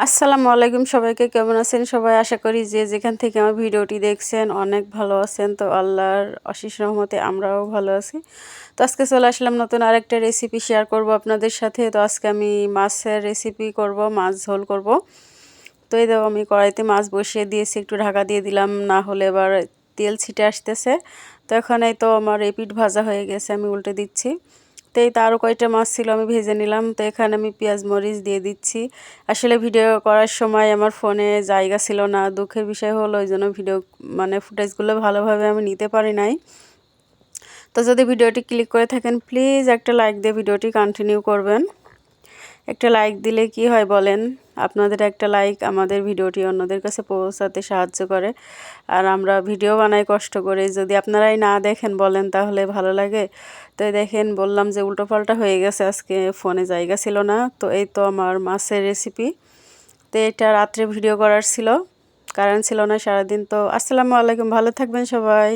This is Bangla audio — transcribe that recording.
আসসালামু আলাইকুম সবাইকে, কেমন আছেন সবাই? আশা করি যে যেখান থেকে আমার ভিডিওটি দেখছেন অনেক ভালো আছেন। তো আল্লাহর অশেষ রহমতে আমরাও ভালো আছি। তো আজকে চলে আসলাম নতুন আরেকটা রেসিপি শেয়ার করব আপনাদের সাথে। তো আজকে আমি মাছের রেসিপি করব, মাছ ঝোল করব। তো এই দেখো আমি কড়াইতে মাছ বসিয়ে দিয়েছি, একটু ঢাকা দিয়ে দিলাম, না হলে এবার তেল ছিটে আসতেছে। তো এখানে তো আমার এপিঠ ভাজা হয়ে গেছে, আমি উল্টে দিচ্ছি। তো এই তো আরও কয়েকটা মাছ ছিল, আমি ভেজে নিলাম। তো এখানে আমি পেঁয়াজ মরিচ দিয়ে দিচ্ছি। আসলে ভিডিও করার সময় আমার ফোনে জায়গা ছিল না, দুঃখের বিষয় হলো, ওই জন্য ভিডিও ফুটেজগুলো ভালোভাবে আমি নিতে পারি নাই। তো যদি ভিডিওটি ক্লিক করে থাকেন প্লিজ একটা লাইক দিয়ে ভিডিওটি কন্টিনিউ করবেন। একটা লাইক দিলে কি হয় বলেন, আপনাদের একটা লাইক আমাদের ভিডিওটি অন্যদের কাছে পৌঁছাতে সাহায্য করে। আর আমরা ভিডিও বানাই কষ্ট করে, যদি আপনারাই না দেখেন বলেন তাহলে ভালো লাগে? তো দেখেন বললাম যে উল্টোপাল্টা হয়ে গেছে, আজকে ফোনে জায়গা ছিল না। তো এই তো আমার মাছের রেসিপি। তো এটা রাত্রে ভিডিও করার ছিল, কারেন্ট ছিল না সারাদিন। তো আসসালামু আলাইকুম, ভালো থাকবেন সবাই।